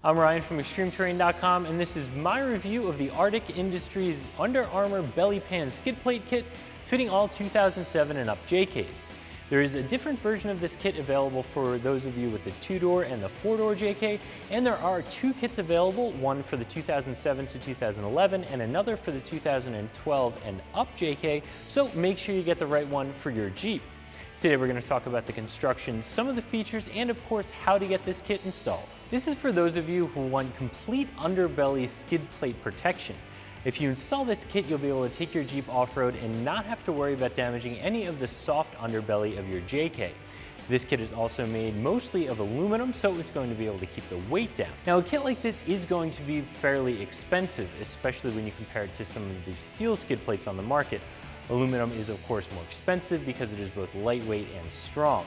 I'm Ryan from ExtremeTerrain.com, and this is my review of the Arctic Industries Under Armour Belly Pan Skid Plate Kit fitting all 2007 and up JKs. There is a different version of this kit available for those of you with the 2-door and the 4-door JK, and there are two kits available, one for the 2007 to 2011 and another for the 2012 and up JK, so make sure you get the right one for your Jeep. Today we're going to talk about the construction, some of the features, and of course how to get this kit installed. This is for those of you who want complete underbelly skid plate protection. If you install this kit, you'll be able to take your Jeep off-road and not have to worry about damaging any of the soft underbelly of your JK. This kit is also made mostly of aluminum, so it's going to be able to keep the weight down. Now, a kit like this is going to be fairly expensive, especially when you compare it to some of the steel skid plates on the market. Aluminum is of course more expensive because it is both lightweight and strong.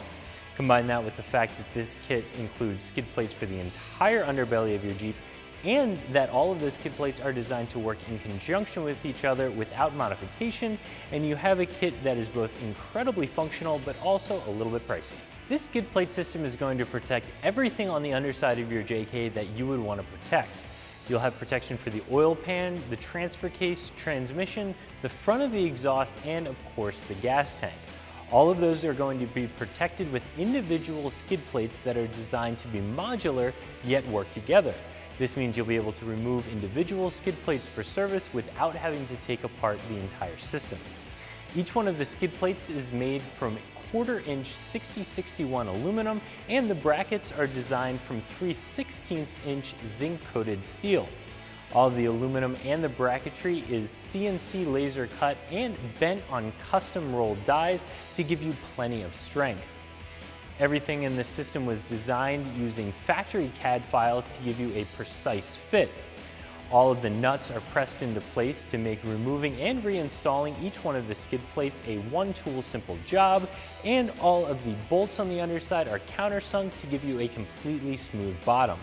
Combine that with the fact that this kit includes skid plates for the entire underbelly of your Jeep, and that all of those skid plates are designed to work in conjunction with each other without modification, and you have a kit that is both incredibly functional but also a little bit pricey. This skid plate system is going to protect everything on the underside of your JK that you would want to protect. You'll have protection for the oil pan, the transfer case, transmission, the front of the exhaust, and of course the gas tank. All of those are going to be protected with individual skid plates that are designed to be modular yet work together. This means you'll be able to remove individual skid plates for service without having to take apart the entire system. Each one of the skid plates is made from 1/4-inch 6061 aluminum, and the brackets are designed from 3/16-inch zinc-coated steel. All of the aluminum and the bracketry is CNC laser cut and bent on custom rolled dies to give you plenty of strength. Everything in the system was designed using factory CAD files to give you a precise fit. All of the nuts are pressed into place to make removing and reinstalling each one of the skid plates a one-tool simple job, and all of the bolts on the underside are countersunk to give you a completely smooth bottom.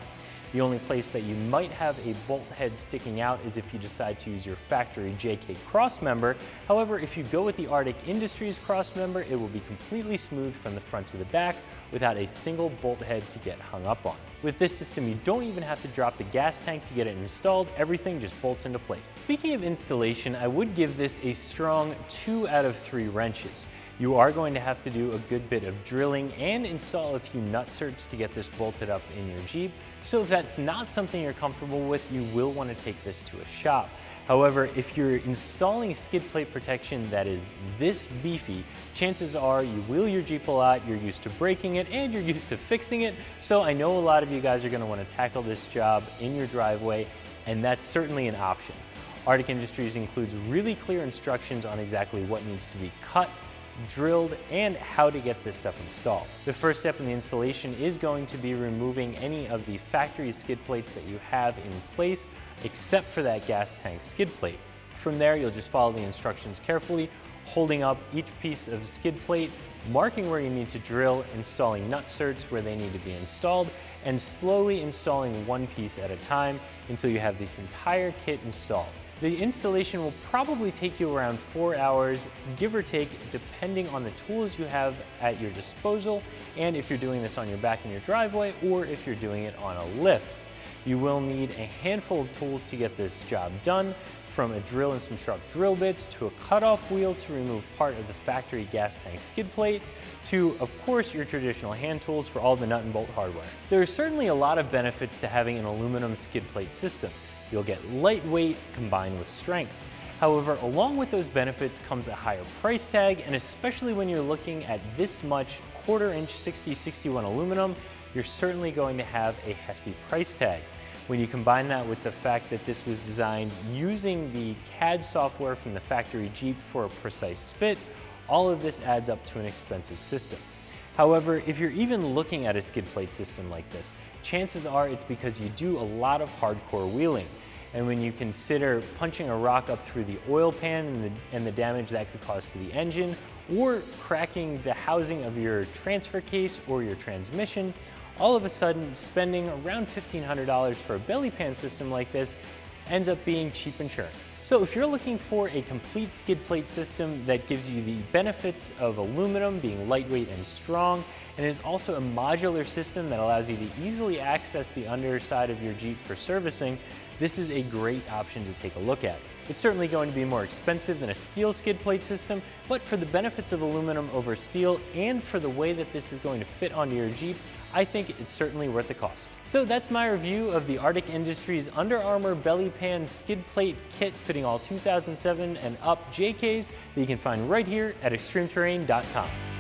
The only place that you might have a bolt head sticking out is if you decide to use your factory JK cross member. However, if you go with the Arctic Industries cross member, it will be completely smooth from the front to the back without a single bolt head to get hung up on. With this system, you don't even have to drop the gas tank to get it installed. Everything just bolts into place. Speaking of installation, I would give this a strong 2 out of 3 wrenches. You are going to have to do a good bit of drilling and install a few nutserts to get this bolted up in your Jeep. So if that's not something you're comfortable with, you will want to take this to a shop. However, if you're installing skid plate protection that is this beefy, chances are you wheel your Jeep a lot, you're used to breaking it, and you're used to fixing it. So I know a lot of you guys are going to want to tackle this job in your driveway, and that's certainly an option. Arctic Industries includes really clear instructions on exactly what needs to be cut, drilled, and how to get this stuff installed. The first step in the installation is going to be removing any of the factory skid plates that you have in place, except for that gas tank skid plate. From there, you'll just follow the instructions carefully, holding up each piece of skid plate, marking where you need to drill, installing nutserts where they need to be installed, and slowly installing one piece at a time until you have this entire kit installed. The installation will probably take you around 4 hours, give or take, depending on the tools you have at your disposal, and if you're doing this on your back in your driveway, or if you're doing it on a lift. You will need a handful of tools to get this job done, from a drill and some sharp drill bits, to a cutoff wheel to remove part of the factory gas tank skid plate, to, of course, your traditional hand tools for all the nut and bolt hardware. There are certainly a lot of benefits to having an aluminum skid plate system. You'll get lightweight combined with strength. However, along with those benefits comes a higher price tag, and especially when you're looking at this much 1/4-inch 6061 aluminum, you're certainly going to have a hefty price tag. When you combine that with the fact that this was designed using the CAD software from the factory Jeep for a precise fit, all of this adds up to an expensive system. However, if you're even looking at a skid plate system like this, chances are it's because you do a lot of hardcore wheeling. And when you consider punching a rock up through the oil pan and the damage that could cause to the engine, or cracking the housing of your transfer case or your transmission, all of a sudden spending around $1,500 for a belly pan system like this ends up being cheap insurance. So if you're looking for a complete skid plate system that gives you the benefits of aluminum being lightweight and strong, and it is also a modular system that allows you to easily access the underside of your Jeep for servicing. This is a great option to take a look at. It's certainly going to be more expensive than a steel skid plate system, but for the benefits of aluminum over steel and for the way that this is going to fit onto your Jeep, I think it's certainly worth the cost. So that's my review of the Arctic Industries Under Armour Belly Pan Skid Plate Kit fitting all 2007 and up JKs that you can find right here at extremeterrain.com.